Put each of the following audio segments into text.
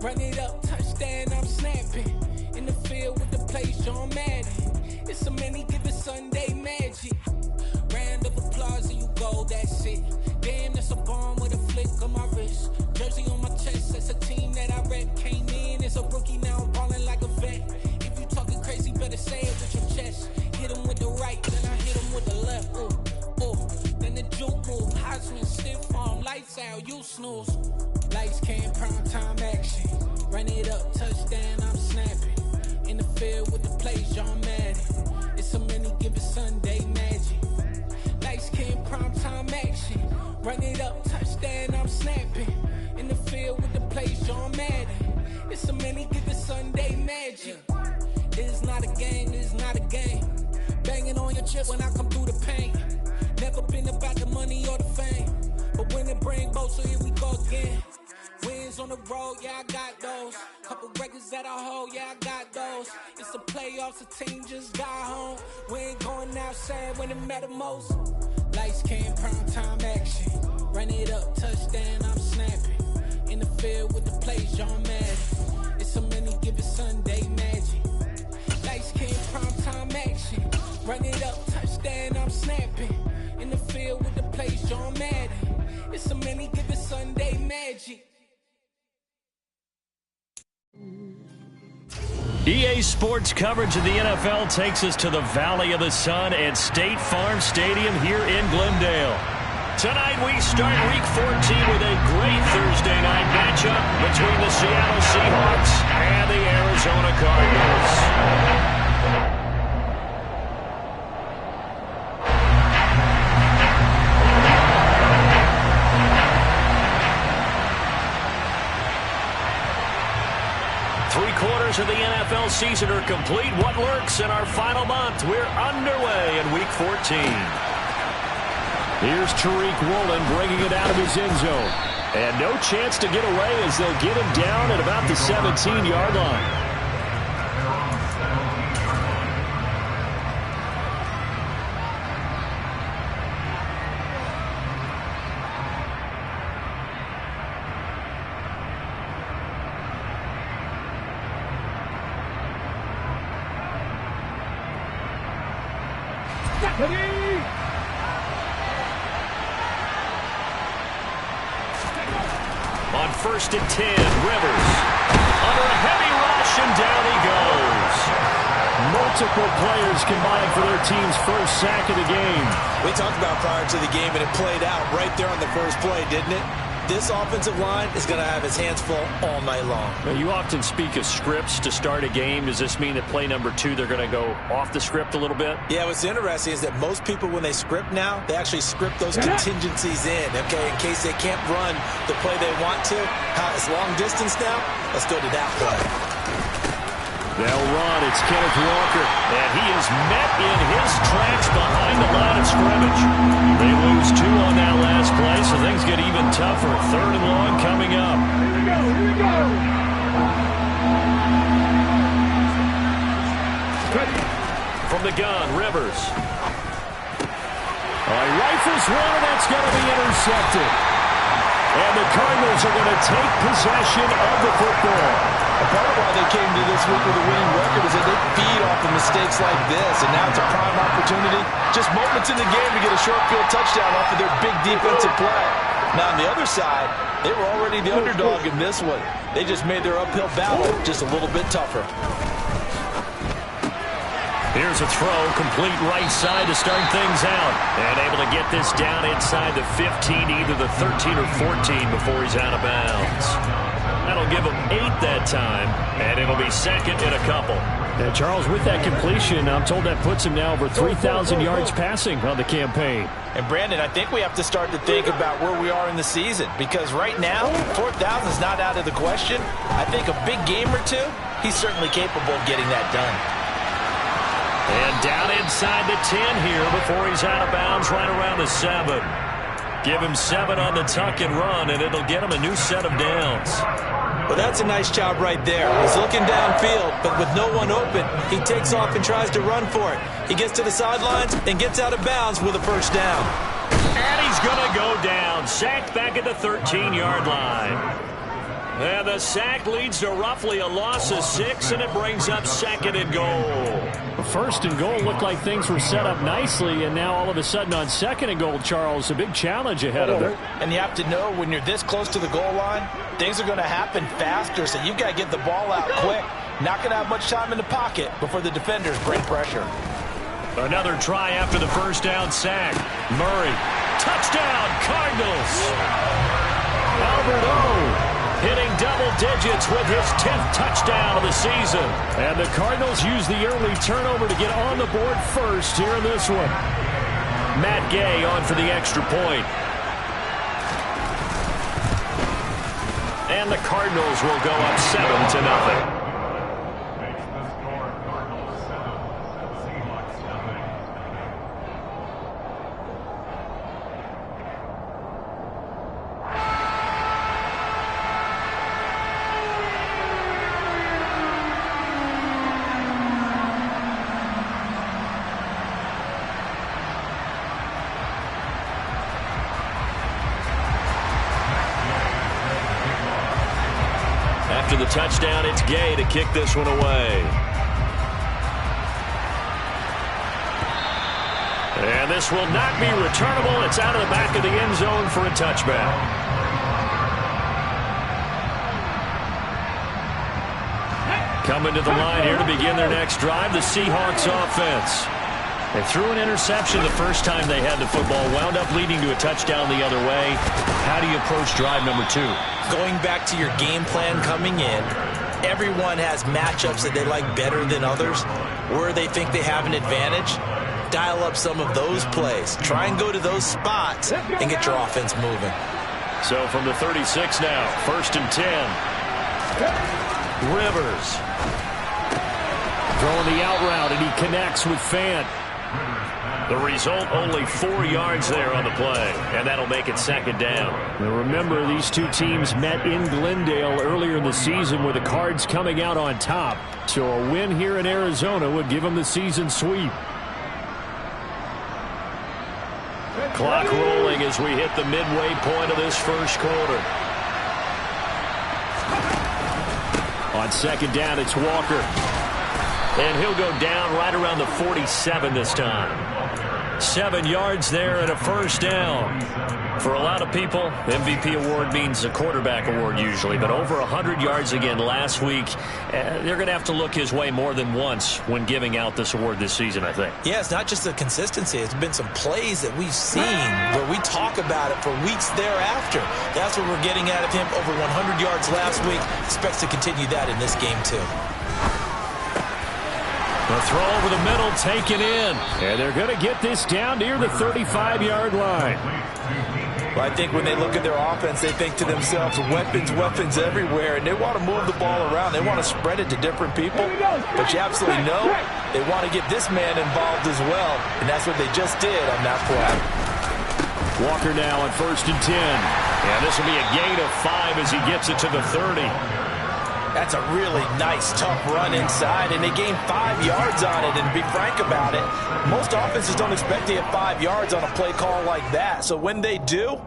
Run it up, touchdown, I'm snapping. In the field with the plays, John Madden. It's a many given Sunday magic. Round of applause and you go, that's it. Damn, that's a bomb with a flick on my wrist. Jersey on my chest, that's a team that I rep. Came in as a rookie, now I'm ballin' like a vet. If you talking crazy, better say it with your chest. Hit him with the right, then I hit him with the left. Then the juke move, Heisman, stiff arm, lights out, you snooze. Lights came, prime time action. Run it up, touchdown, I'm snapping. In the field with the plays, John Madden. It's a many given Sunday magic. Lights came, prime time action. Run it up, touchdown, I'm snapping. In the field with the plays, John Madden. It's a many given Sunday magic. It is not a game, it is not a game. Banging on your chip when I come through the paint. Never been about the money or the fame. But when it bring both, so here we go again. Wins on the road, yeah, I got those. Couple records that I hold, yeah, I got those. It's the playoffs, the team just got home. We ain't going outside when it matter most. Lights came, prime time action. Run it up, touchdown, I'm snapping. In the field with the plays, John Madden. It's a many given Sunday magic. Lights came, prime time action. Run it up, touchdown, I'm snapping. In the field with the plays, John Madden. It's a many given Sunday magic. EA Sports coverage of the NFL takes us to the Valley of the Sun at State Farm Stadium here in Glendale. Tonight we start Week 14 with a great Thursday night matchup between the Seattle Seahawks and the Arizona Cardinals. 3 quarters of the NFL season are complete. What lurks in our final month? We're underway in Week 14. Here's Tariq Woolen bringing it out of his end zone. And no chance to get away as they'll get him down at about the 17-yard line. On 1st and 10, Rivers. Under a heavy rush, and down he goes. Multiple players combined for their team's first sack of the game. We talked about prior to the game, and it played out right there on the first play, didn't it? This offensive line is going to have his hands full all night long. Now, you often speak of scripts to start a game. Does this mean that play number 2, they're going to go off the script a little bit? Yeah, what's interesting is that most people, when they script now, they actually script those contingencies in, okay, in case they can't run the play they want to. It's long distance now. Let's go to that play. They'll run. It's Kenneth Walker. And he is met in his tracks behind the line of scrimmage. They lose 2 on that last play, so things get even tougher. 3rd and long coming up. Here we go. From the gun, Rivers. He rifles one, and that's going to be intercepted. And the Cardinals are going to take possession of the football. A part of why they came to this week with a winning record is that they feed off of mistakes like this, and now it's a prime opportunity, just moments in the game to get a short field touchdown off of their big defensive play. Now, on the other side, they were already the underdog in this one. They just made their uphill battle just a little bit tougher. Here's a throw, complete right side to start things out. And able to get this down inside the 15, either the 13 or 14 before he's out of bounds. That'll give him 8 that time, and it'll be 2nd and a couple. And Charles, with that completion, I'm told that puts him now over 3,000 yards passing on the campaign. And Brandon, I think we have to start to think about where we are in the season, because right now, 4,000 is not out of the question. I think a big game or 2, he's certainly capable of getting that done. And down inside the 10 here before he's out of bounds, right around the 7. Give him 7 on the tuck and run, and it'll get him a new set of downs. Well, that's a nice job right there. He's looking downfield, but with no one open, he takes off and tries to run for it. He gets to the sidelines and gets out of bounds with a first down. And he's going to go down. Sacked back at the 13-yard line. And the sack leads to roughly a loss of 6, and it brings up 2nd and goal. First and goal looked like things were set up nicely, and now all of a sudden on 2nd and goal, Charles, a big challenge ahead of them. And you have to know when you're this close to the goal line, things are going to happen faster, so you've got to get the ball out quick. Not going to have much time in the pocket before the defenders bring pressure. Another try after the first down sack. Murray. Touchdown, Cardinals. Albert O hitting double digits with his 10th touchdown of the season. And the Cardinals use the early turnover to get on the board first here in this one. Matt Gay on for the extra point. And the Cardinals will go up 7-0. After the touchdown, it's Gay to kick this one away. And this will not be returnable. It's out of the back of the end zone for a touchback. Coming to the line here to begin their next drive, the Seahawks offense. They threw an interception the first time they had the football, wound up leading to a touchdown the other way. How do you approach drive number 2? Going back to your game plan coming in, everyone has matchups that they like better than others, where they think they have an advantage. Dial up some of those plays. Try and go to those spots and get your offense moving. So from the 36 now, 1st and 10. Rivers. Throwing the out route, and he connects with Fant. The result, only 4 yards there on the play, and that'll make it 2nd down. Now remember, these two teams met in Glendale earlier in the season with the Cards coming out on top. So a win here in Arizona would give them the season sweep. Clock rolling as we hit the midway point of this first quarter. On 2nd down, it's Walker. And he'll go down right around the 47 this time. 7 yards there and a first down. For a lot of people, MVP award means a quarterback award usually, but over 100 yards again last week. They're going to have to look his way more than once when giving out this award this season, I think. Yeah, it's not just the consistency. It's been some plays that we've seen where we talk about it for weeks thereafter. That's what we're getting out of him. Over 100 yards last week. Expects to continue that in this game, too. The throw over the middle, taken in. And they're going to get this down near the 35-yard line. Well, I think when they look at their offense, they think to themselves, weapons everywhere, and they want to move the ball around. They want to spread it to different people. But you absolutely know they want to get this man involved as well, and that's what they just did on that play. Walker now on 1st and 10. And this will be a gain of 5 as he gets it to the 30. That's a really nice, tough run inside, and they gained 5 yards on it. And to be frank about it, most offenses don't expect to get 5 yards on a play call like that. So when they do,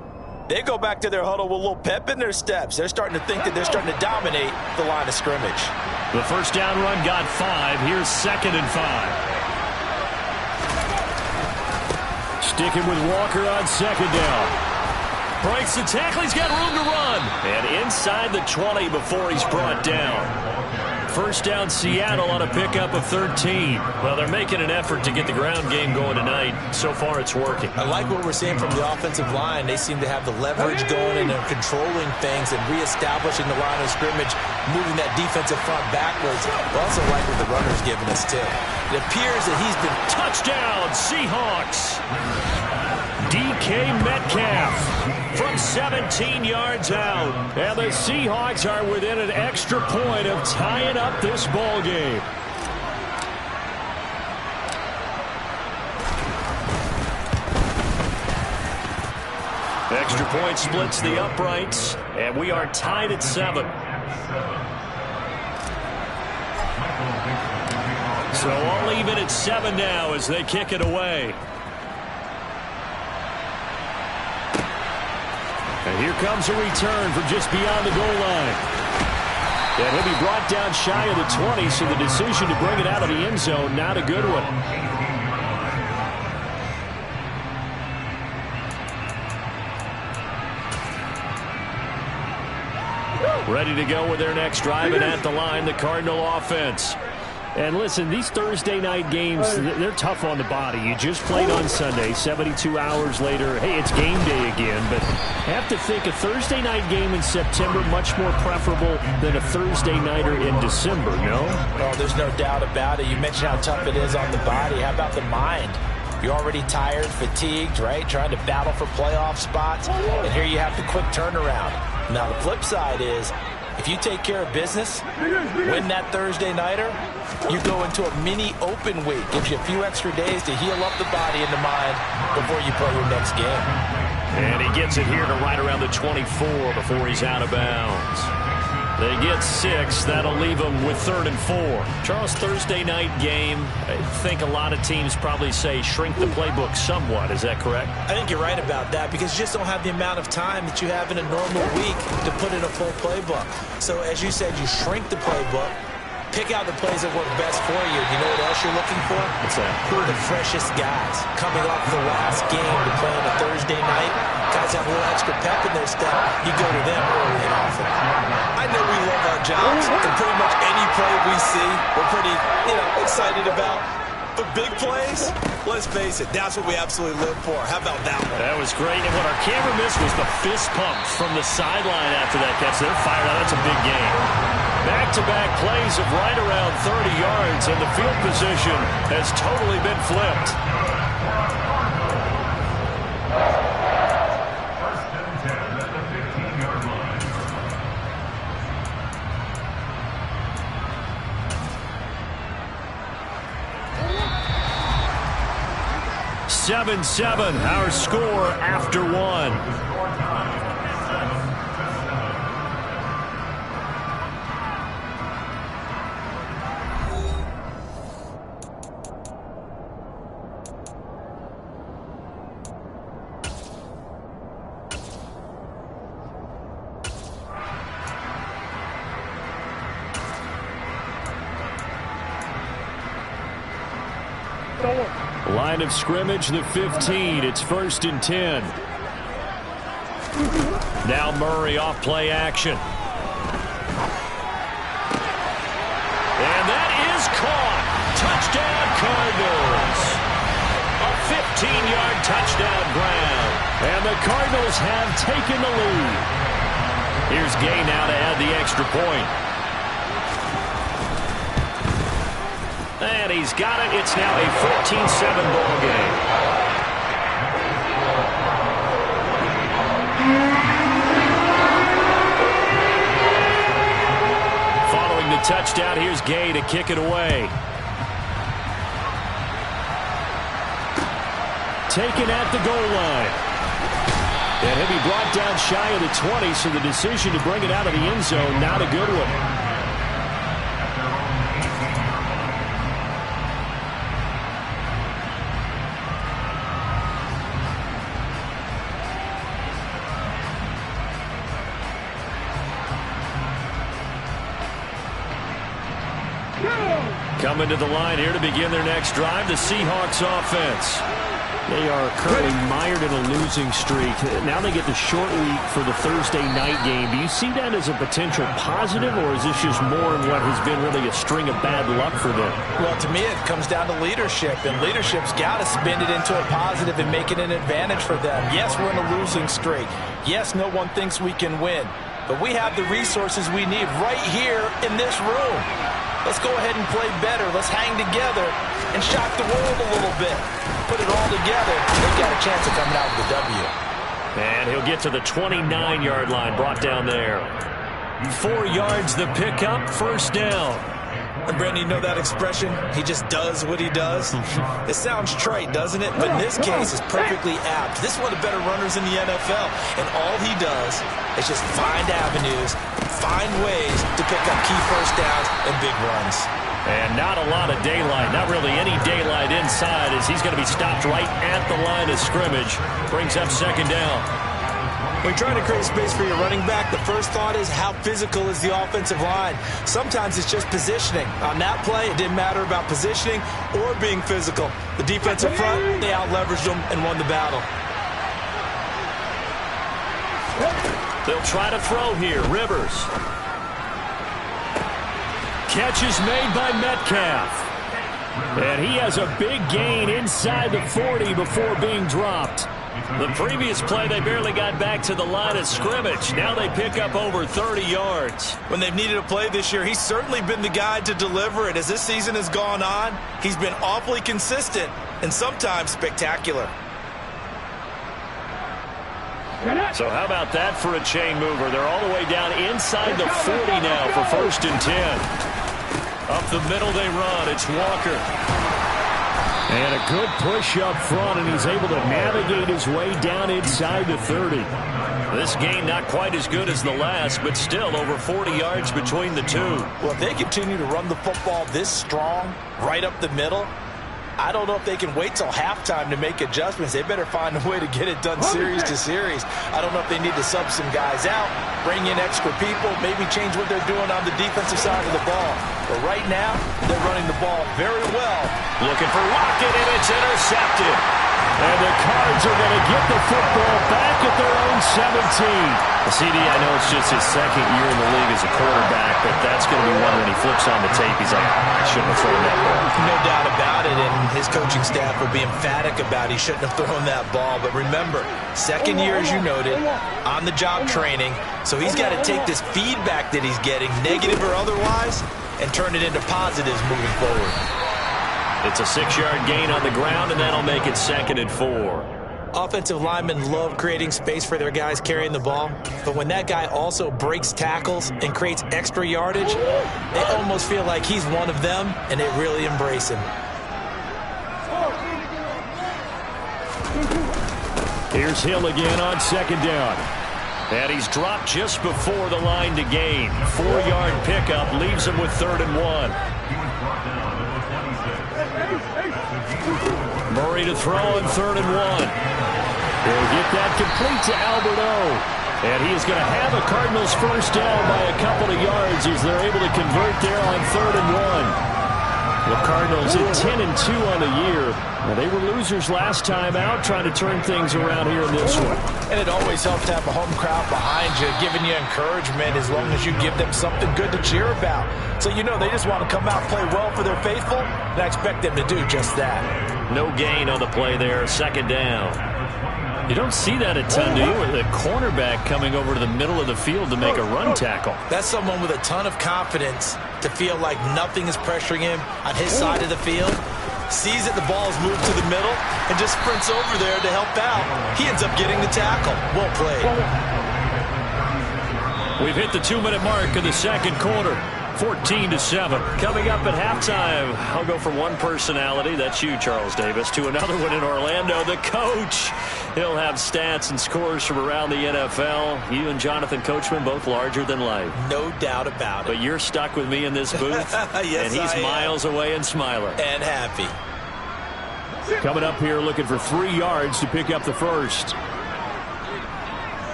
they go back to their huddle with a little pep in their steps. They're starting to think that they're starting to dominate the line of scrimmage. The first down run got 5. Here's 2nd and 5. Sticking with Walker on 2nd down. Breaks the tackle. He's got room to run. And inside the 20 before he's brought down. First down, Seattle on a pickup of 13. Well, they're making an effort to get the ground game going tonight. So far, it's working. I like what we're seeing from the offensive line. They seem to have the leverage going, and they're controlling things and reestablishing the line of scrimmage, moving that defensive front backwards. I also like what the runner's giving us, too. It appears that he's been... Touchdown, Seahawks! DK Metcalf from 17 yards out. And the Seahawks are within an extra point of tying up this ball game. Extra point splits the uprights, and we are tied at 7. So all even at 7 now as they kick it away. And here comes a return from just beyond the goal line. And he'll be brought down shy of the 20, so the decision to bring it out of the end zone, not a good one. Ready to go with their next drive, and at the line, the Cardinal offense. And listen, these Thursday night games, they're tough on the body. You just played on Sunday, 72 hours later. Hey, it's game day again, but I have to think a Thursday night game in September much more preferable than a Thursday nighter in December, no? Well, there's no doubt about it. You mentioned how tough it is on the body. How about the mind? You're already tired, fatigued, right? Trying to battle for playoff spots, and here you have the quick turnaround. Now, the flip side is, if you take care of business, win that Thursday nighter, you go into a mini open week. Gives you a few extra days to heal up the body and the mind before you play your next game. And he gets it here to right around the 24 before he's out of bounds. They get 6. That'll leave them with 3rd and 4. Charles, Thursday night game, I think a lot of teams probably say shrink the playbook somewhat. Is that correct? I think you're right about that because you just don't have the amount of time that you have in a normal week to put in a full playbook. So as you said, you shrink the playbook, pick out the plays that work best for you. You know what else you're looking for? What's that? Who are the freshest guys coming off the last game to play on a Thursday night? Guys have a little extra pep in their step. You go to them early and often. I know we love our jobs, and pretty much any play we see, we're pretty, excited about. But big plays, let's face it, that's what we absolutely live for. How about that one? That was great, and what our camera missed was the fist pumps from the sideline after that catch. They're fired out. That's a big game. Back-to-back plays of right around 30 yards, and the field position has totally been flipped. 7-7, our score after 1. Line of scrimmage, the 15. It's 1st and 10. Now Murray off play action. And that is caught. Touchdown, Cardinals. A 15-yard touchdown ground. And the Cardinals have taken the lead. Here's Gay now to add the extra point. And he's got it. It's now a 14-7 ball game. Following the touchdown, here's Gay to kick it away. Taken at the goal line. And he'll be brought down shy of the 20, so the decision to bring it out of the end zone, not a good one. Coming to the line here to begin their next drive, the Seahawks offense. They are currently mired in a losing streak. Now they get the short week for the Thursday night game. Do you see that as a potential positive, or is this just more in what has been really a string of bad luck for them? Well, to me, it comes down to leadership, and leadership's got to spin it into a positive and make it an advantage for them. Yes, we're in a losing streak. Yes, no one thinks we can win, but we have the resources we need right here in this room. Let's go ahead and play better. Let's hang together and shock the world a little bit. Put it all together. They've got a chance of coming out with a W. And he'll get to the 29-yard line, brought down there. 4 yards the pickup, 1st down. And Brandon, you know that expression? He just does what he does? It sounds trite, doesn't it? But in this case, it's perfectly apt. This is one of the better runners in the NFL. And all he does is just find avenues, find ways to pick up key first downs and big runs. And not a lot of daylight, not really any daylight inside, as he's going to be stopped right at the line of scrimmage. Brings up 2nd down. When you're trying to create space for your running back, the first thought is how physical is the offensive line. Sometimes it's just positioning. On that play, it didn't matter about positioning or being physical. The defensive front, they out-leveraged them and won the battle. They'll try to throw here. Rivers. Catch is made by Metcalf. And he has a big gain inside the 40 before being dropped. The previous play, they barely got back to the line of scrimmage. Now they pick up over 30 yards. When they've needed a play this year, he's certainly been the guy to deliver it. As this season has gone on, he's been awfully consistent and sometimes spectacular. So how about that for a chain mover? They're all the way down inside the 40 now for 1st and 10. Up the middle they run. It's Walker. And a good push up front, and he's able to navigate his way down inside the 30. This game not quite as good as the last, but still over 40 yards between the two. Well, if they continue to run the football this strong, right up the middle, I don't know if they can wait till halftime to make adjustments. They better find a way to get it done series to series. I don't know if they need to sub some guys out, bring in extra people, maybe change what they're doing on the defensive side of the ball. But right now, they're running the ball very well. Looking for Lockett, and it's intercepted. And the Cards are going to get the football back at their own 17. CD, I know it's just his second year in the league as a quarterback, but that's going to be one when he flips on the tape. He's like, I shouldn't have thrown that ball. No doubt about it, and his coaching staff will be emphatic about he shouldn't have thrown that ball. But remember, second year, as you noted, on-the-job training, so he's got to take this feedback that he's getting, negative or otherwise, and turn it into positives moving forward. It's a 6-yard gain on the ground, and that'll make it 2nd and 4. Offensive linemen love creating space for their guys carrying the ball, but when that guy also breaks tackles and creates extra yardage, they almost feel like he's one of them, and they really embrace him. Here's Hill again on 2nd down. And he's dropped just before the line to gain. 4-yard pickup leaves him with 3rd and 1. Murray to throw on 3rd and 1. He'll get that complete to Alberto. And he is going to have a Cardinals first down by a couple of yards as they're able to convert there on 3rd and 1. The Cardinals at 10-2 on the year. Now, they were losers last time out, trying to turn things around here in this one. And it always helps to have a home crowd behind you, giving you encouragement as long as you give them something good to cheer about. So you know they just want to come out and play well for their faithful, and I expect them to do just that. No gain on the play there, 2nd down. You don't see that a ton, do you? With a cornerback coming over to the middle of the field to make a run tackle. That's someone with a ton of confidence to feel like nothing is pressuring him on his side of the field. Sees that the ball is moved to the middle and just sprints over there to help out. He ends up getting the tackle. Well played. We've hit the 2-minute mark of the 2nd quarter. 14-7. Coming up at halftime, I'll go from one personality, that's you, Charles Davis, to another one in Orlando, the coach. He'll have stats and scores from around the NFL. You and Jonathan Coachman, both larger than life. No doubt about it. But you're stuck with me in this booth, yes, and he's miles away and smiling. And happy. Coming up here looking for 3 yards to pick up the first.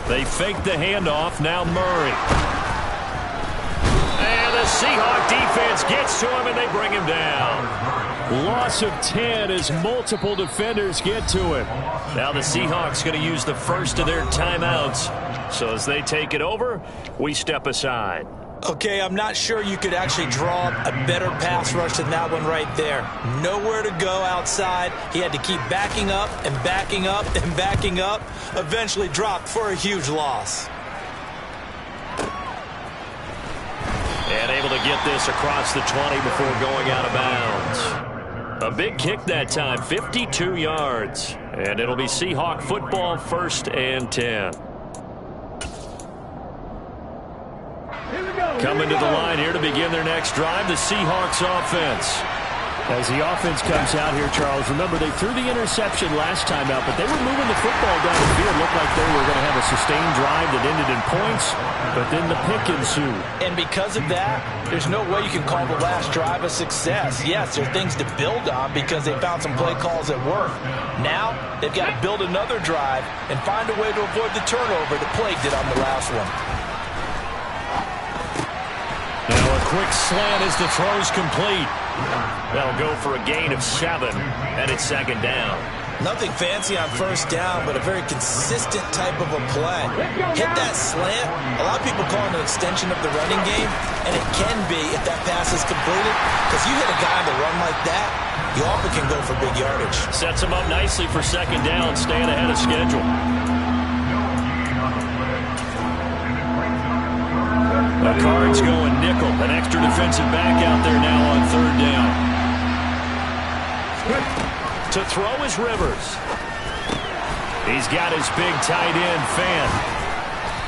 They fake the handoff, now Murray. And the Seahawk defense gets to him, and they bring him down. Loss of 10 as multiple defenders get to him. Now the Seahawks going to use the first of their timeouts. So as they take it over, we step aside. Okay, I'm not sure you could actually draw a better pass rush than that one right there. Nowhere to go outside. He had to keep backing up and backing up and backing up. Eventually dropped for a huge loss. And able to get this across the 20 before going out of bounds. A big kick that time, 52 yards. And it'll be Seahawk football, 1st and 10. Coming to the line here to begin their next drive, the Seahawks offense. As the offense comes out here, Charles, remember they threw the interception last time out, but they were moving the football down the field. Looked like they were going to have a sustained drive that ended in points, but then the pick ensued. And because of that, there's no way you can call the last drive a success. Yes, there are things to build on because they found some play calls that work. Now, they've got to build another drive and find a way to avoid the turnover that plagued it on the last one. Now a quick slant as the throw's complete. They'll go for a gain of 7, and it's second down. Nothing fancy on first down, but a very consistent type of a play. Hit that slant. A lot of people call it an extension of the running game, and it can be if that pass is completed, because you hit a guy on the run like that, you often can go for big yardage. Sets him up nicely for second down, staying ahead of schedule. The Cards going nickel. An extra defensive back out there now on third down. To throw is Rivers. He's got his big tight end, Fan.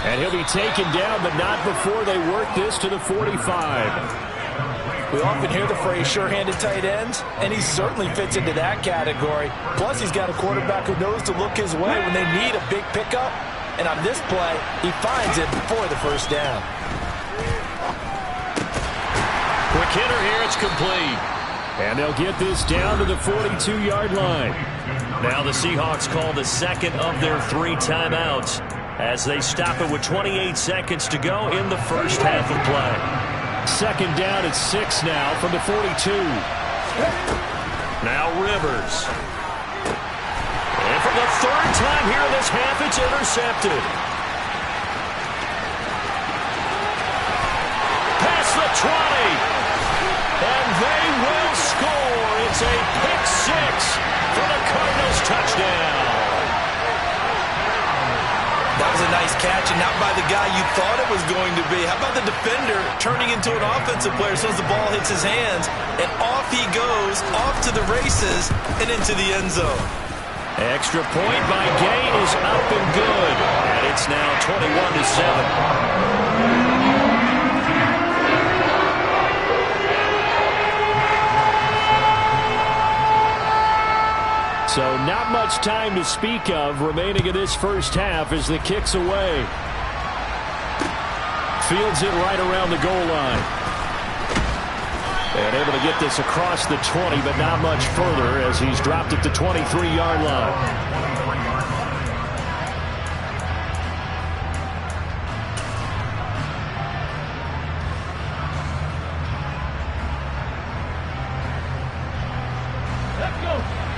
And he'll be taken down, but not before they work this to the 45. We often hear the phrase sure-handed tight ends, and he certainly fits into that category. Plus, he's got a quarterback who knows to look his way when they need a big pickup. And on this play, he finds it before the first down. Quick hitter here, it's complete. And they'll get this down to the 42-yard line. Now the Seahawks call the second of their 3 timeouts as they stop it with 28 seconds to go in the first half of play. Second down at 6 now from the 42. Now Rivers. And for the third time here in this half, it's intercepted. Past the 20. And they will score. It's a pick 6 for the Cardinals touchdown. That was a nice catch, and not by the guy you thought it was going to be. How about the defender turning into an offensive player as soon as the ball hits his hands, and off he goes, off to the races, and into the end zone. Extra point by Gay is up and good. And it's now 21-7. So not much time to speak of remaining in this first half as the kick's away. Fields it right around the goal line. And able to get this across the 20, but not much further as he's dropped at the 23-yard line.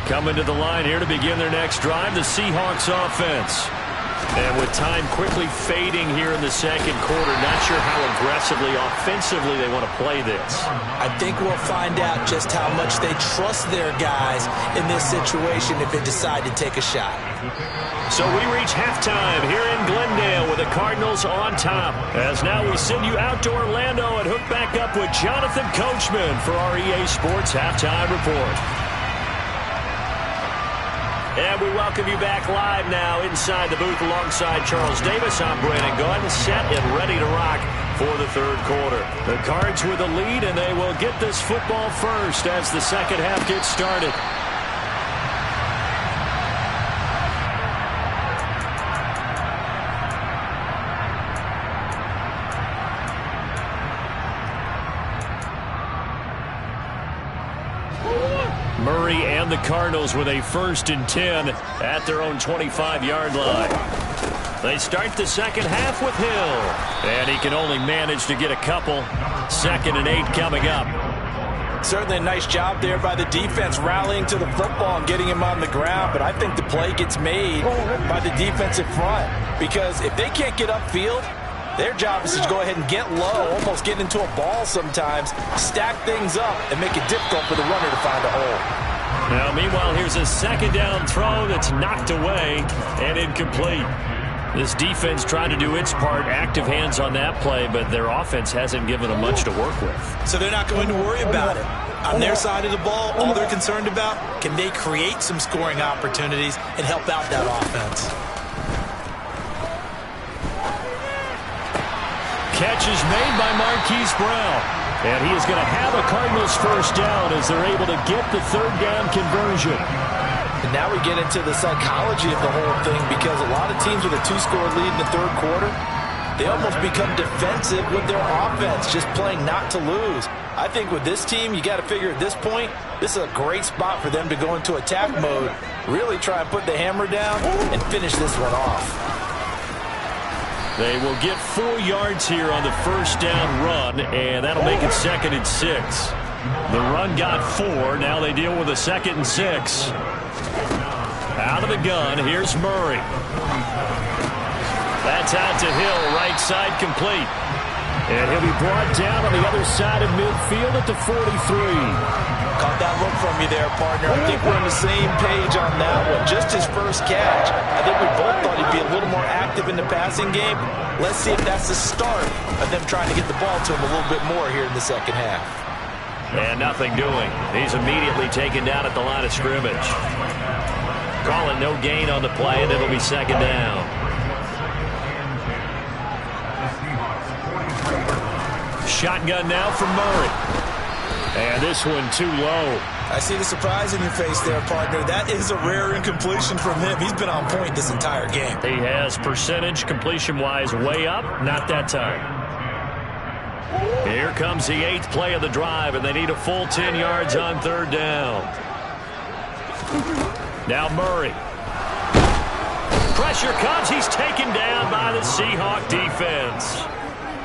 Coming to the line here to begin their next drive, the Seahawks offense. And with time quickly fading here in the second quarter, not sure how aggressively, offensively they want to play this. I think we'll find out just how much they trust their guys in this situation if they decide to take a shot. So we reach halftime here in Glendale with the Cardinals on top. As now we send you out to Orlando and hook back up with Jonathan Coachman for our EA Sports Halftime Report. And we welcome you back live now inside the booth alongside Charles Davis. I'm Brandon Gunn, set and ready to rock for the third quarter. The Cards with the lead, and they will get this football first as the second half gets started. Murray and the Cardinals with a 1st and 10 at their own 25-yard line. They start the second half with Hill, and he can only manage to get a couple. 2nd and 8 coming up. Certainly a nice job there by the defense rallying to the football and getting him on the ground, but I think the play gets made by the defensive front because if they can't get upfield, their job is to go ahead and get low, almost get into a ball sometimes, stack things up, and make it difficult for the runner to find a hole. Now, meanwhile, here's a second down throw that's knocked away and incomplete. This defense tried to do its part, active hands on that play, but their offense hasn't given them much to work with. So they're not going to worry about it. On their side of the ball, all they're concerned about, can they create some scoring opportunities and help out that offense? Catch is made by Marquise Brown. And he is going to have a Cardinals first down as they're able to get the third down conversion. And now we get into the psychology of the whole thing, because a lot of teams with a 2-score lead in the third quarter, they almost become defensive with their offense, just playing not to lose. I think with this team, you got to figure at this point, this is a great spot for them to go into attack mode, really try and put the hammer down and finish this one off. They will get 4 yards here on the first down run, and that'll make it 2nd and 6. The run got 4. Now they deal with a 2nd and 6. Out of the gun, here's Murray. That's out to Hill, right side complete. And he'll be brought down on the other side of midfield at the 43. Caught that look from you there, partner. I think we're on the same page on that one. Just his first catch. I think we both thought he'd be a little more active in the passing game. Let's see if that's the start of them trying to get the ball to him a little bit more here in the second half. And nothing doing. He's immediately taken down at the line of scrimmage. Call it no gain on the play, and it'll be 2nd down. Shotgun now from Murray. And this one too low. I see the surprise in your face there, partner. That is a rare incompletion from him. He's been on point this entire game. He has percentage completion-wise way up. Not that time. Here comes the 8th play of the drive, and they need a full 10 yards on third down. Now Murray. Pressure comes. He's taken down by the Seahawk defense.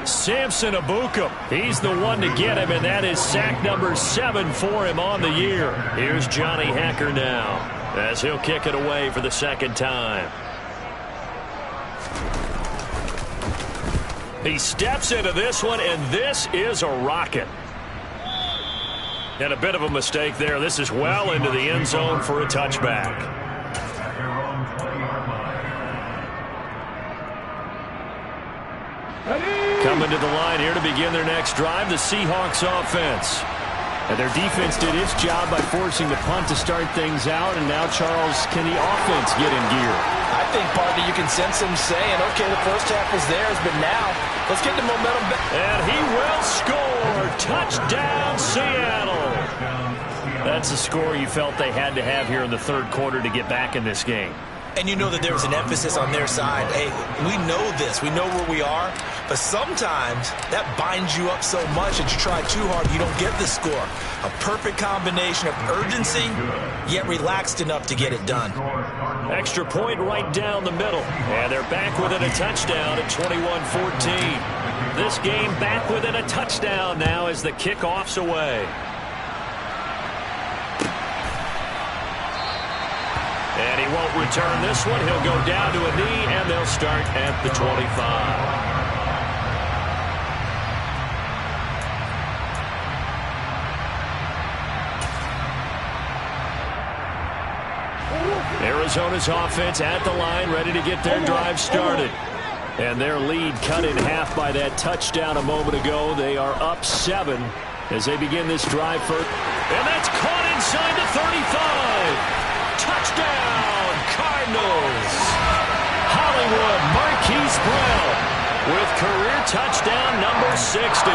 Samson Abukum, he's the one to get him, and that is sack number 7 for him on the year. Here's Johnny Hacker now, as he'll kick it away for the 2nd time. He steps into this one, and this is a rocket. And a bit of a mistake there. This is well into the end zone for a touchback. Coming to the line here to begin their next drive, the Seahawks offense. And their defense did its job by forcing the punt to start things out, and now, Charles, can the offense get in gear? I think, partner, you can sense them saying, okay, the first half was theirs, but now let's get the momentum back. And he will score. Touchdown, Seattle. That's the score you felt they had to have here in the third quarter to get back in this game. And you know that there was an emphasis on their side. Hey, we know this. We know where we are. But sometimes that binds you up so much that you try too hard, you don't get the score. A perfect combination of urgency, yet relaxed enough to get it done. Extra point right down the middle. And they're back within a touchdown at 21-14. This game back within a touchdown now as the kickoff's away. And he won't return this one. He'll go down to a knee, and they'll start at the 25. Arizona's offense at the line, ready to get their drive started. And their lead cut in half by that touchdown a moment ago. They are up 7 as they begin this drive first. And that's caught inside the 35. Touchdown, Cardinals. Hollywood Marquise Brown with career touchdown number 60.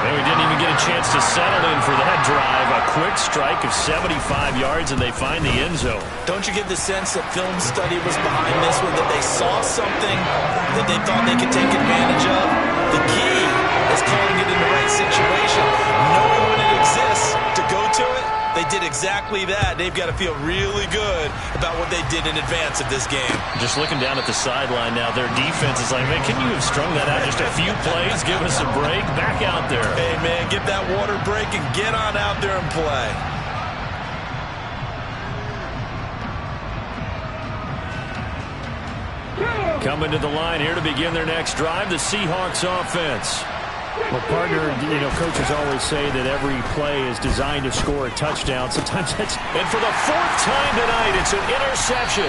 And we didn't even get a chance to settle in for that drive. A quick strike of 75 yards, and they find the end zone. Don't you get the sense that film study was behind this one, that they saw something that they thought they could take advantage of? The key is calling it in the right situation, knowing when it exists to go to it. They did exactly that. They've got to feel really good about what they did in advance of this game. Just looking down at the sideline now, their defense is like, man, can you have strung that out just a few plays? Give us a break. Back out there. Hey, man, get that water break and get on out there and play. Coming to the line here to begin their next drive, the Seahawks offense. Well, partner, you know, coaches always say that every play is designed to score a touchdown. Sometimes that's... And for the 4th time tonight, it's an interception.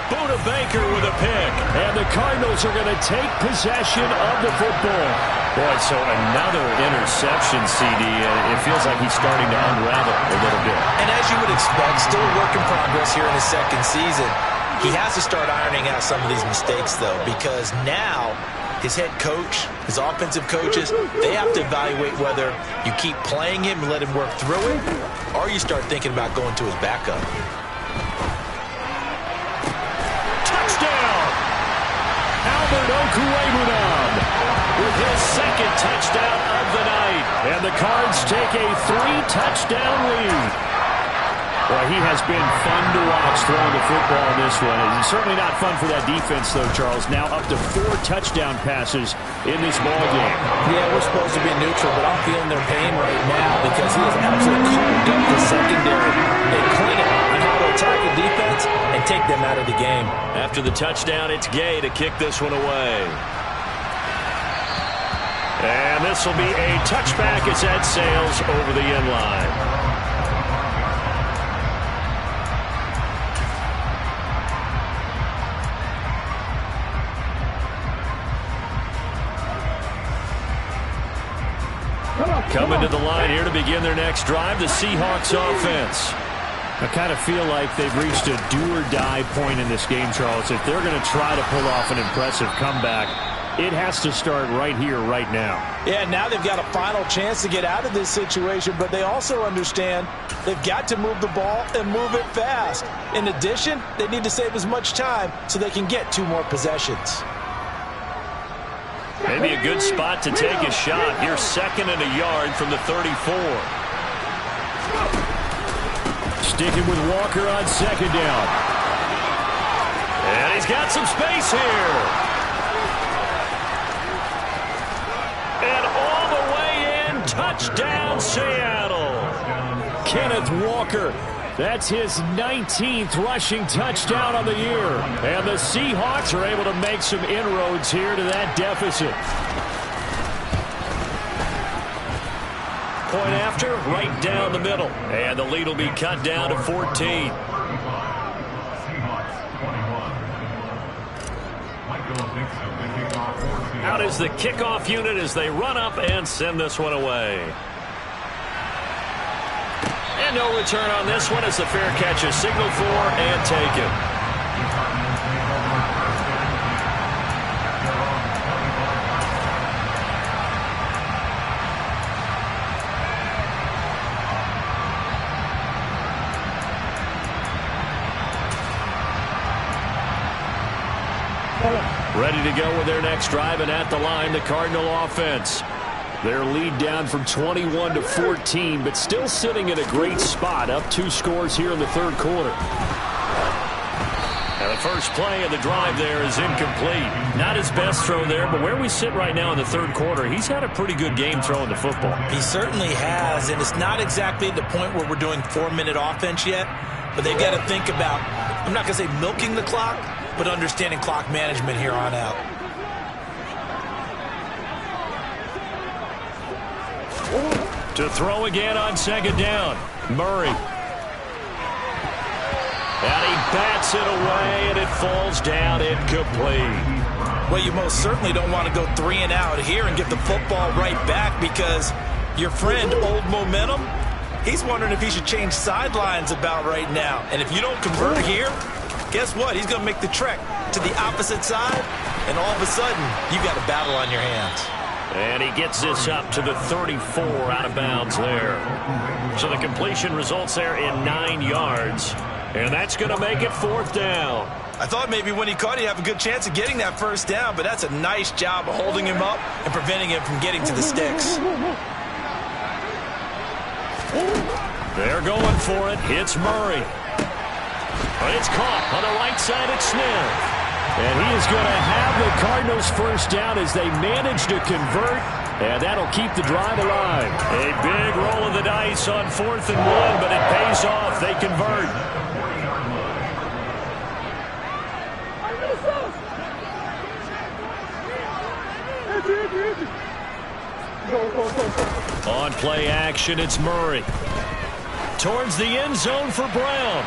Buda Baker with a pick. And the Cardinals are going to take possession of the football. Boy, so another interception, CD. It feels like he's starting to unravel a little bit. And as you would expect, still a work in progress here in his second season. He has to start ironing out some of these mistakes, though, because now his head coach, his offensive coaches, they have to evaluate whether you keep playing him and let him work through it, or you start thinking about going to his backup. Touchdown! Albert Okwuegbunam with his second touchdown of the night. And the Cards take a 3-touchdown lead. Well, he has been fun to watch throwing the football in this one. It's certainly not fun for that defense, though, Charles. Now up to 4 touchdown passes in this ball game. Yeah, we're supposed to be neutral, but I'm feeling their pain right now because he has absolutely carved up the secondary. A clinic on how to attack the defense and take them out of the game. After the touchdown, it's Gay to kick this one away. And this will be a touchback as that sails over the end line. Coming to the line here to begin their next drive, the Seahawks offense. I kind of feel like they've reached a do-or-die point in this game, Charles. If they're going to try to pull off an impressive comeback, it has to start right here, right now. Yeah, now they've got a final chance to get out of this situation, but they also understand they've got to move the ball and move it fast. In addition, they need to save as much time so they can get 2 more possessions. Maybe a good spot to take a shot. Here's 2nd and a yard from the 34. Sticking with Walker on 2nd down. And he's got some space here. And all the way in, touchdown Seattle. Kenneth Walker. That's his 19th rushing touchdown on the year. And the Seahawks are able to make some inroads here to that deficit. Point after, right down the middle. And the lead will be cut down to 14. Out is the kickoff unit as they run up and send this one away. And no return on this one as the fair catch is signaled for and taken. Ready to go with their next drive, and at the line, the Cardinal offense. Their lead down from 21 to 14, but still sitting in a great spot, up 2 scores here in the 3rd quarter. And the first play of the drive there is incomplete. Not his best throw there, but where we sit right now in the 3rd quarter, he's had a pretty good game throwing the football. He certainly has, and it's not exactly the point where we're doing 4-minute offense yet, but they've got to think about, I'm not going to say milking the clock, but understanding clock management here on out. To throw again on 2nd down, Murray. And he bats it away, and it falls down incomplete. Well, you most certainly don't want to go 3 and out here and get the football right back because your friend, Old Momentum, he's wondering if he should change sidelines about right now. And if you don't convert here, guess what? He's going to make the trek to the opposite side, and all of a sudden, you've got a battle on your hands. And he gets this up to the 34 out of bounds there. So the completion results there in 9 yards. And that's going to make it 4th down. I thought maybe when he caught it, he'd have a good chance of getting that 1st down, but that's a nice job of holding him up and preventing him from getting to the sticks. They're going for it. It's Murray. But it's caught on the right side at Smith. And he is going to have the Cardinals 1st down as they manage to convert, and that'll keep the drive alive. A big roll of the dice on 4th and 1, but it pays off. They convert. On play action, it's Murray. Towards the end zone for Brown.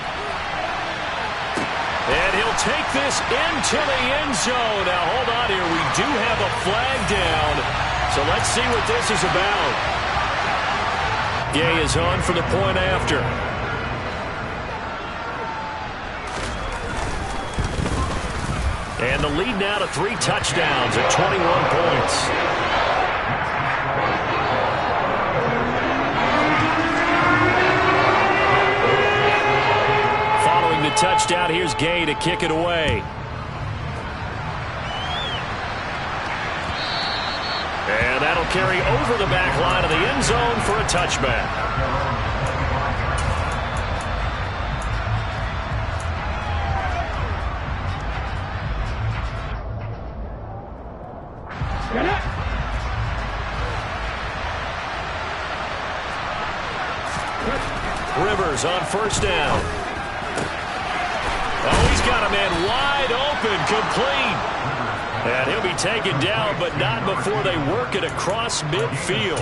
And he'll take this into the end zone. Now, hold on here. We do have a flag down. So let's see what this is about. Gay is on for the point after. And the lead now to 3 touchdowns at 21 points. Following the touchdown, here's Gay to kick it away. And that'll carry over the back line of the end zone for a touchback. Rivers on first down. Oh, he's got a man wide open, complete. And he'll be taken down, but not before they work it across midfield.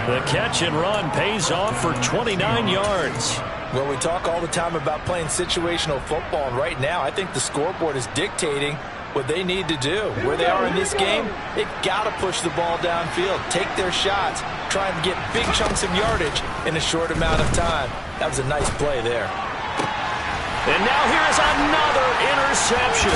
The catch and run pays off for 29 yards. Well, we talk all the time about playing situational football, and right now I think the scoreboard is dictating what they need to do. Where they are in this game, they've got to push the ball downfield, take their shots, try and get big chunks of yardage in a short amount of time. That was a nice play there. And now here's another interception.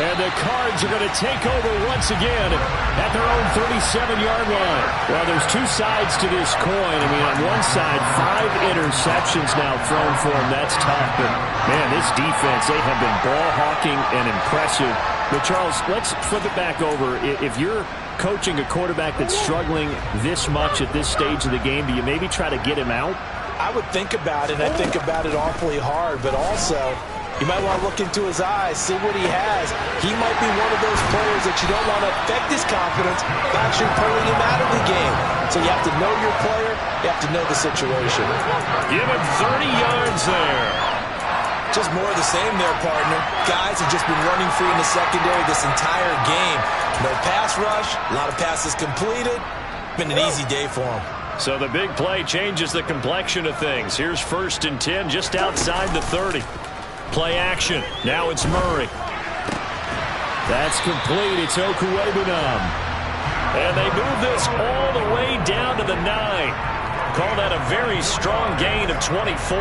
And the Cards are going to take over once again at their own 37-yard line. Well, there's 2 sides to this coin. I mean, on one side, 5 interceptions now thrown for them. That's tough. But, man, this defense, they have been ball hawking and impressive. But, Charles, let's flip it back over. If you're coaching a quarterback that's struggling this much at this stage of the game, do you maybe try to get him out? I would think about it. I think about it awfully hard, but also you might want to look into his eyes, see what he has. He might be one of those players that you don't want to affect his confidence by actually pulling him out of the game. So you have to know your player. You have to know the situation. Give him 30 yards there. Just more of the same there, partner. Guys have just been running free in the secondary this entire game. No pass rush, a lot of passes completed. Been an easy day for him. So the big play changes the complexion of things. Here's 1st and 10 just outside the 30. Play action. Now it's Murray. That's complete. It's Okuwebunam. And they move this all the way down to the 9. Call that a very strong gain of 24.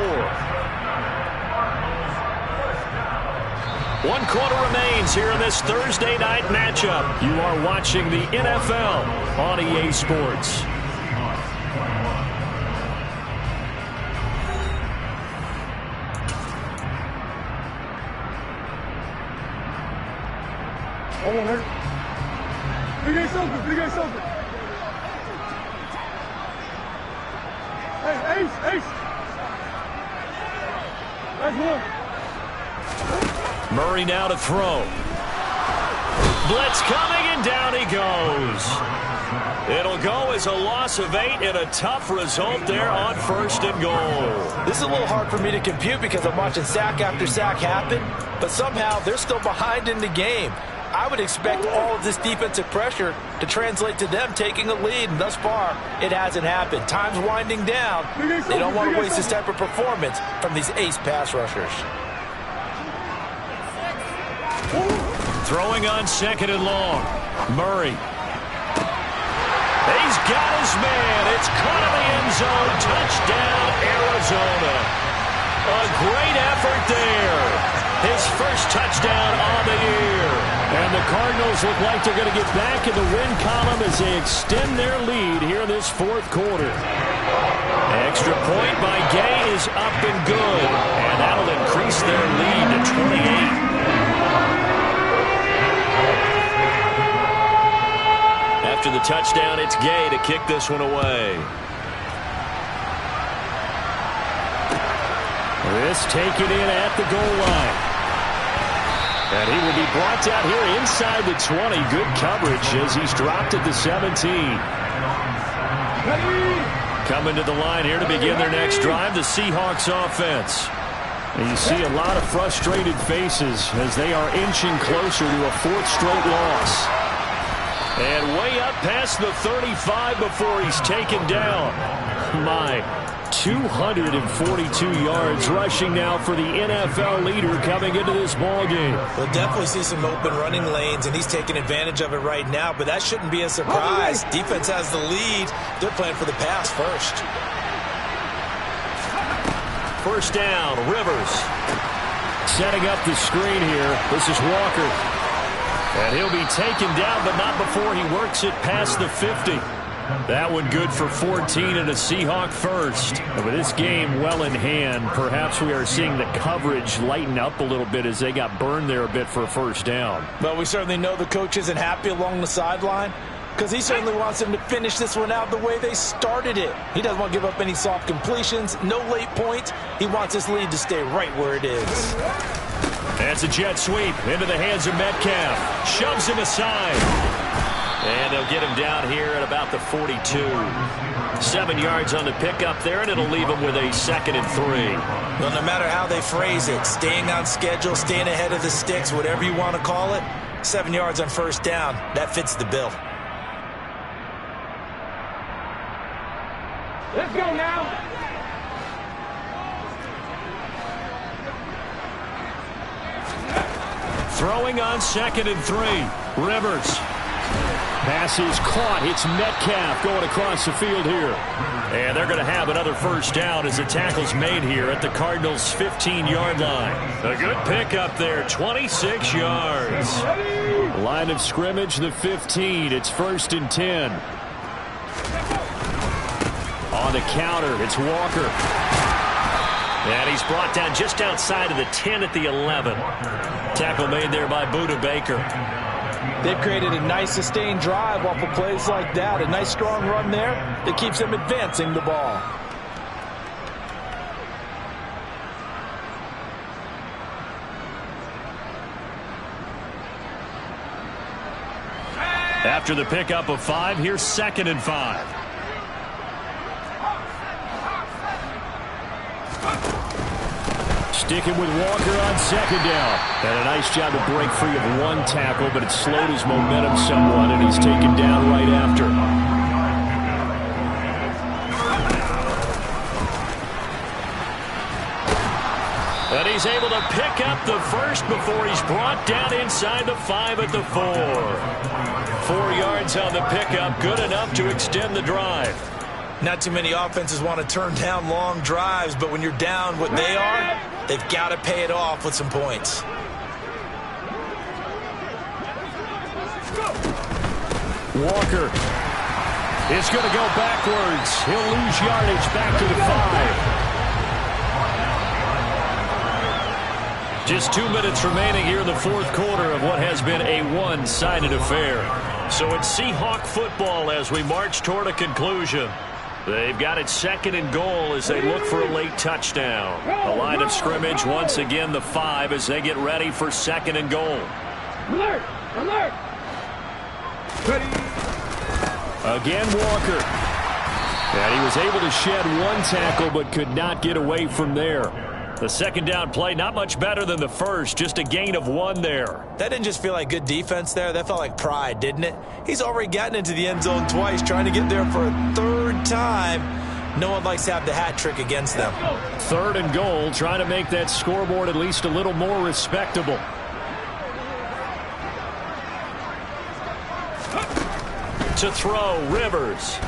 1 quarter remains here in this Thursday night matchup. You are watching the NFL on EA Sports. Hold on, Hurt. Big Ace open, Big Ace open. Hey, Ace. That's one. Murray now to throw. Blitz coming, and down he goes. It'll go as a loss of 8 and a tough result there on 1st and goal. This is a little hard for me to compute because I'm watching sack after sack happen, but somehow they're still behind in the game. I would expect all of this defensive pressure to translate to them taking a lead, and thus far, it hasn't happened. Time's winding down. They don't want to waste this type of performance from these ace pass rushers. Throwing on 2nd and long. Murray. He's got his man. It's caught in the end zone. Touchdown, Arizona. A great effort there. His first touchdown on the year. And the Cardinals look like they're going to get back in the win column as they extend their lead here in this 4th quarter. Extra point by Gay is up and good. And that'll increase their lead to 28. After the touchdown, it's Gay to kick this one away. This taken in at the goal line. And he will be brought down here inside the 20. Good coverage as he's dropped at the 17. Coming to the line here to begin their next drive, the Seahawks offense. And you see a lot of frustrated faces as they are inching closer to a 4th straight loss. And way up past the 35 before he's taken down. My, 242 yards rushing now for the NFL leader coming into this ballgame. We'll definitely see some open running lanes, and he's taking advantage of it right now, but that shouldn't be a surprise. Defense has the lead. They're playing for the pass first. First down, Rivers. Setting up the screen here. This is Walker. And he'll be taken down, but not before he works it past the 50. That one good for 14 and a Seahawk first. And with this game well in hand, perhaps we are seeing the coverage lighten up a little bit as they got burned there a bit for a first down. Well, we certainly know the coach isn't happy along the sideline because he certainly wants them to finish this one out the way they started it. He doesn't want to give up any soft completions, no late points. He wants this lead to stay right where it is. That's a jet sweep into the hands of Metcalf. Shoves him aside. And they'll get him down here at about the 42. 7 yards on the pickup there, and it'll leave him with a 2nd and 3. Well, no matter how they phrase it, staying on schedule, staying ahead of the sticks, whatever you want to call it, 7 yards on first down, that fits the bill. Let's go now. Throwing on 2nd and 3. Rivers. Pass is caught. It's Metcalf going across the field here. And they're going to have another first down as the tackle's made here at the Cardinals' 15-yard line. A good pickup there, 26 yards. Line of scrimmage, the 15. It's 1st and 10. On the counter, it's Walker. And he's brought down just outside of the 10 at the 11. Tackle made there by Budda Baker. They've created a nice sustained drive off of plays like that. A nice strong run there that keeps them advancing the ball. After the pickup of 5, here's 2nd and 5. Sticking with Walker on 2nd down. And a nice job to break free of one tackle, but it slowed his momentum somewhat, and he's taken down right after. And he's able to pick up the first before he's brought down inside the 5 at the 4. 4 yards on the pickup, good enough to extend the drive. Not too many offenses want to turn down long drives, but when you're down what they are, they've got to pay it off with some points. Walker is going to go backwards. He'll lose yardage back to the 5. Just 2 minutes remaining here in the 4th quarter of what has been a one-sided affair. So it's Seahawk football as we march toward a conclusion. They've got it 2nd and goal as they look for a late touchdown. The line of scrimmage, once again, the 5 as they get ready for 2nd and goal. Alert! Alert! Again, Walker. And he was able to shed one tackle but could not get away from there. The 2nd down play, not much better than the first, just a gain of 1 there. That didn't just feel like good defense there. That felt like pride, didn't it? He's already gotten into the end zone twice, trying to get there for a 3rd time. No one likes to have the hat trick against them. 3rd and goal, trying to make that scoreboard at least a little more respectable. To throw, Rivers.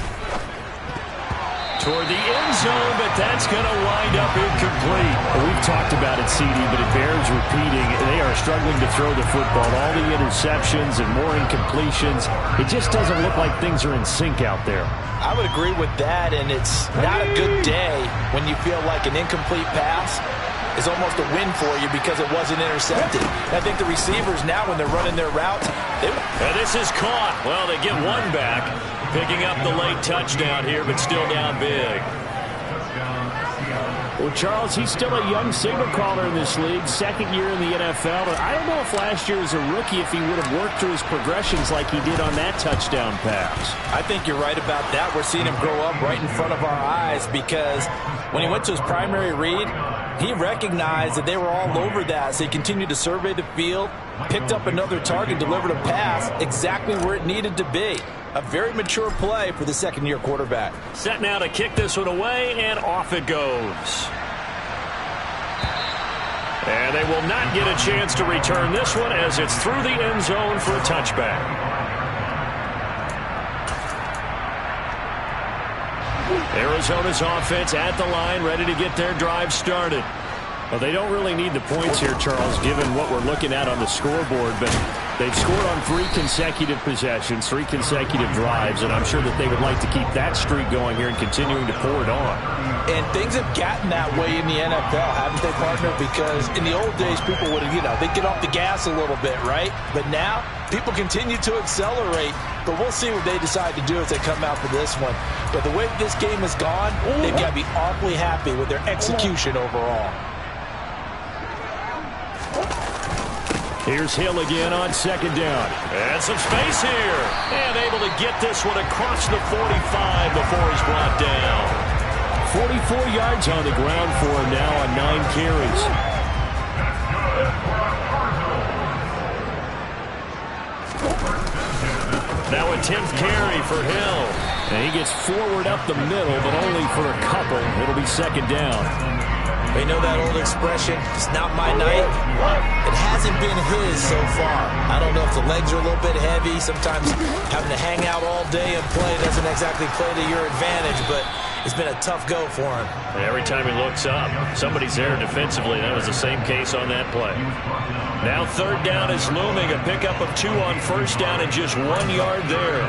Toward the end zone, but that's going to wind up incomplete. We've talked about it, CD, but it bears repeating. They are struggling to throw the football. All the interceptions and more incompletions. It just doesn't look like things are in sync out there. I would agree with that, and it's not a good day when you feel like an incomplete pass is almost a win for you because it wasn't intercepted. I think the receivers now, when they're running their routes, and this is caught. Well, they get one back. Picking up the late touchdown here, but still down big. Well, Charles, he's still a young signal caller in this league, 2nd year in the NFL. But I don't know if last year as a rookie if he would have worked through his progressions like he did on that touchdown pass. I think you're right about that. We're seeing him grow up right in front of our eyes because when he went to his primary read, he recognized that they were all over that. So he continued to survey the field, picked up another target, delivered a pass exactly where it needed to be. A very mature play for the 2nd-year quarterback. Set now to kick this one away, and off it goes. And they will not get a chance to return this one as it's through the end zone for a touchback. Arizona's offense at the line, ready to get their drive started. Well, they don't really need the points here, Charles, given what we're looking at on the scoreboard, but They've scored on 3 consecutive possessions, 3 consecutive drives, and I'm sure that they would like to keep that streak going here and continuing to pour it on. And things have gotten that way in the NFL, haven't they, partner? Because in the old days, people would, they'd get off the gas a little bit, right? But now, people continue to accelerate. But we'll see what they decide to do as they come out for this one. But the way this game has gone, they've got to be awfully happy with their execution overall. Here's Hill again on 2nd down. And some space here. And able to get this one across the 45 before he's brought down. 44 yards on the ground for him now on 9 carries. Now a 10th carry for Hill. And he gets forward up the middle, but only for a couple. It'll be 2nd down. They know that old expression, it's not my night. It hasn't been his so far. I don't know if the legs are a little bit heavy. Sometimes having to hang out all day and play doesn't exactly play to your advantage, but it's been a tough go for him. Every time he looks up, somebody's there defensively. That was the same case on that play. Now 3rd down is looming. A pickup of 2 on 1st down and just 1 yard there.